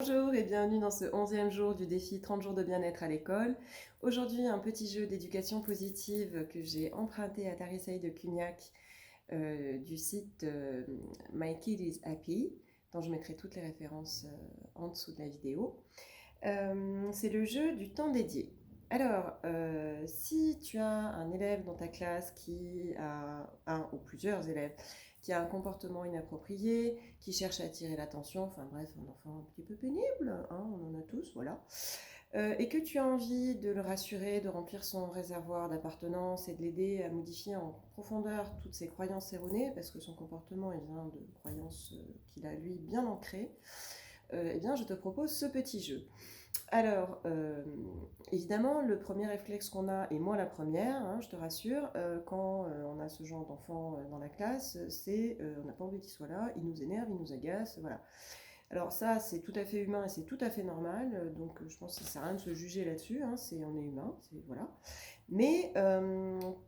Bonjour et bienvenue dans ce 11e jour du défi 30 jours de bien-être à l'école. Aujourd'hui, un petit jeu d'éducation positive que j'ai emprunté à Tarissaï de Cugnac du site My Kid is Happy, dont je mettrai toutes les références en dessous de la vidéo. C'est le jeu du temps dédié. Alors, si tu as un élève dans ta classe qui a un ou plusieurs élèves qui a un comportement inapproprié, qui cherche à attirer l'attention, enfin bref, un enfant un petit peu pénible, hein, on en a tous, voilà, et que tu as envie de le rassurer, de remplir son réservoir d'appartenance et de l'aider à modifier en profondeur toutes ses croyances erronées, parce que son comportement il vient de croyances qu'il a lui bien ancrées, eh bien je te propose ce petit jeu. Alors, évidemment, le premier réflexe qu'on a, et moi la première, hein, je te rassure, quand on a ce genre d'enfant dans la classe, c'est on n'a pas envie qu'il soit là, il nous énerve, il nous agace, voilà. Alors ça, c'est tout à fait humain et c'est tout à fait normal, donc je pense que ça ne sert à rien de se juger là-dessus, hein, on est humain, voilà. Mais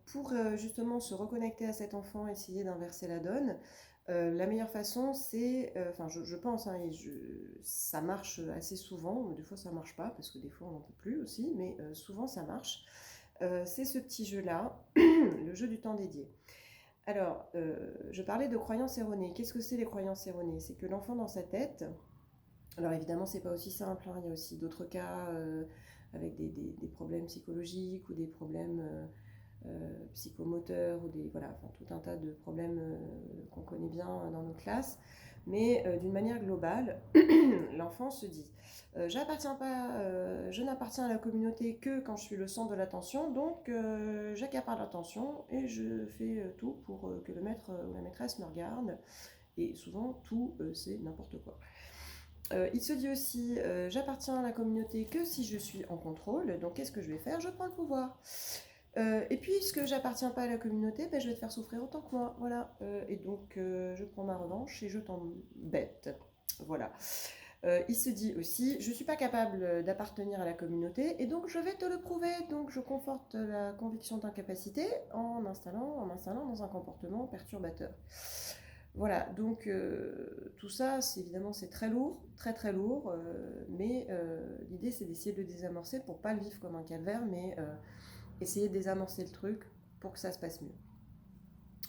pour justement se reconnecter à cet enfant, essayer d'inverser la donne, la meilleure façon, c'est, enfin je pense, hein, ça marche assez souvent, mais des fois ça marche pas, parce que des fois on n'en peut plus aussi, mais souvent ça marche. C'est ce petit jeu-là, le jeu du temps dédié. Alors, je parlais de croyances erronées. Qu'est-ce que c'est les croyances erronées? C'est que l'enfant dans sa tête, alors évidemment c'est pas aussi simple, hein, il y a aussi d'autres cas avec des problèmes psychologiques ou des problèmes psychomoteurs ou voilà, enfin, tout un tas de problèmes qu'on connaît bien dans nos classes. Mais d'une manière globale, l'enfant se dit je n'appartiens à la communauté que quand je suis le centre de l'attention, donc j'accapare l'attention et je fais tout pour que le maître ou la maîtresse me regarde. Et souvent, tout, c'est n'importe quoi. Il se dit aussi j'appartiens à la communauté que si je suis en contrôle, donc qu'est-ce que je vais faire? Je prends le pouvoir. Et puisque j'appartiens pas à la communauté, ben, je vais te faire souffrir autant que moi. Voilà. Et donc, je prends ma revanche et je t'embête. Voilà. Il se dit aussi, je ne suis pas capable d'appartenir à la communauté et donc je vais te le prouver. Donc je conforte la conviction d'incapacité en m'installant dans un comportement perturbateur. Voilà, donc tout ça, évidemment, c'est très lourd, très très lourd, mais l'idée c'est d'essayer de le désamorcer pour pas le vivre comme un calvaire, mais essayer de désamorcer le truc pour que ça se passe mieux.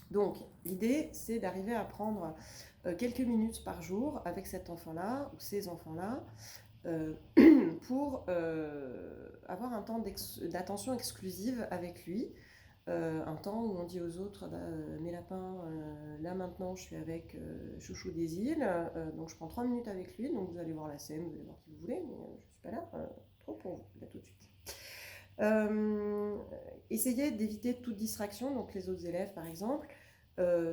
Donc, l'idée, c'est d'arriver à prendre quelques minutes par jour avec cet enfant-là ou ces enfants-là euh, pour avoir un temps d'attention exclusive avec lui. Un temps où on dit aux autres mes lapins, là maintenant je suis avec Chouchou des îles, donc je prends 3 minutes avec lui, donc vous allez voir la scène, vous allez voir qui vous voulez, mais je ne suis pas là, trop pour vous, là tout de suite. Euh, Essayez d'éviter toute distraction, donc les autres élèves par exemple.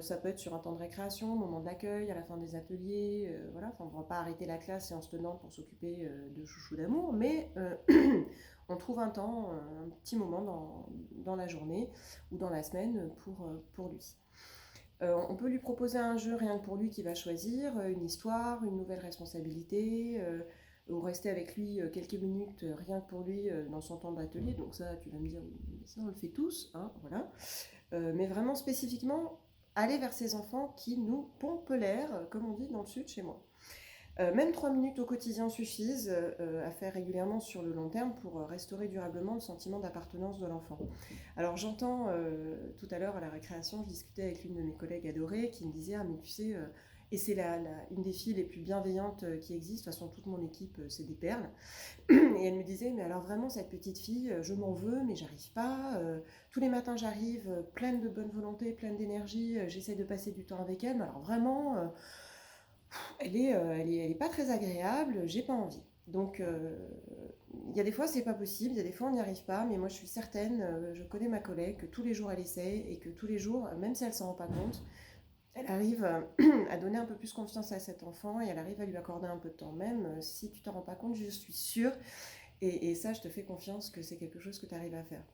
Ça peut être sur un temps de récréation, moment d'accueil, à la fin des ateliers, voilà. Enfin, on ne va pas arrêter la classe et en se tenant pour s'occuper de chouchou d'amour, mais on trouve un temps, un petit moment dans la journée ou dans la semaine pour lui. On peut lui proposer un jeu rien que pour lui qui va choisir, une histoire, une nouvelle responsabilité, ou rester avec lui quelques minutes rien que pour lui dans son temps d'atelier. Donc ça, tu vas me dire, ça on le fait tous, hein, voilà. Mais vraiment spécifiquement, aller vers ces enfants qui nous pompent l'air, comme on dit dans le sud chez moi. Même 3 minutes au quotidien suffisent à faire régulièrement sur le long terme pour restaurer durablement le sentiment d'appartenance de l'enfant. Alors j'entends tout à l'heure à la récréation, je discutais avec l'une de mes collègues adorées qui me disait ah mais tu sais, et c'est une des filles les plus bienveillantes qui existent, de toute façon toute mon équipe c'est des perles, et elle me disait mais alors vraiment cette petite fille, je m'en veux mais j'arrive pas, tous les matins j'arrive pleine de bonne volonté, pleine d'énergie, j'essaie de passer du temps avec elle, mais alors vraiment elle est pas très agréable, j'ai pas envie. Donc, il y a des fois, c'est pas possible, il y a des fois, on n'y arrive pas, mais moi, je suis certaine, je connais ma collègue, que tous les jours, elle essaye et que tous les jours, même si elle s'en rend pas compte, elle arrive à donner un peu plus confiance à cet enfant et elle arrive à lui accorder un peu de temps. Même si tu t'en rends pas compte, je suis sûre, et ça, je te fais confiance que c'est quelque chose que tu arrives à faire.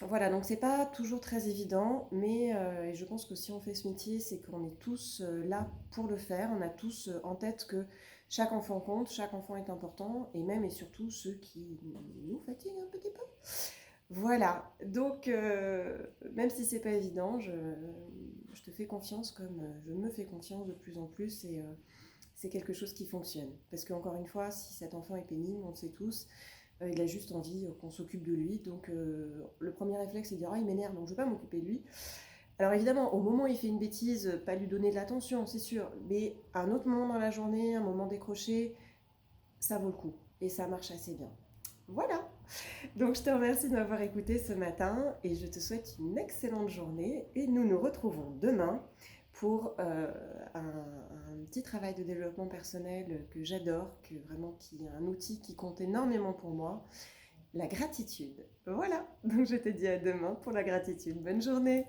Voilà, donc c'est pas toujours très évident, mais et je pense que si on fait ce métier, c'est qu'on est tous là pour le faire. On a tous en tête que chaque enfant compte, chaque enfant est important, et même et surtout ceux qui nous fatiguent un petit peu. Voilà, donc même si c'est pas évident, je te fais confiance comme je me fais confiance de plus en plus, c'est quelque chose qui fonctionne. Parce qu'encore une fois, si cet enfant est pénible, on le sait tous, il a juste envie qu'on s'occupe de lui. Donc le premier réflexe, c'est de dire ah, il m'énerve, donc je ne vais pas m'occuper de lui. Alors évidemment, au moment où il fait une bêtise, pas lui donner de l'attention, c'est sûr. Mais à un autre moment dans la journée, un moment décroché, ça vaut le coup. Et ça marche assez bien. Voilà. Donc je te remercie de m'avoir écouté ce matin et je te souhaite une excellente journée. Et nous nous retrouvons demain pour un petit travail de développement personnel que j'adore, qui est un outil qui compte énormément pour moi, la gratitude. Voilà, donc je te dis à demain pour la gratitude. Bonne journée.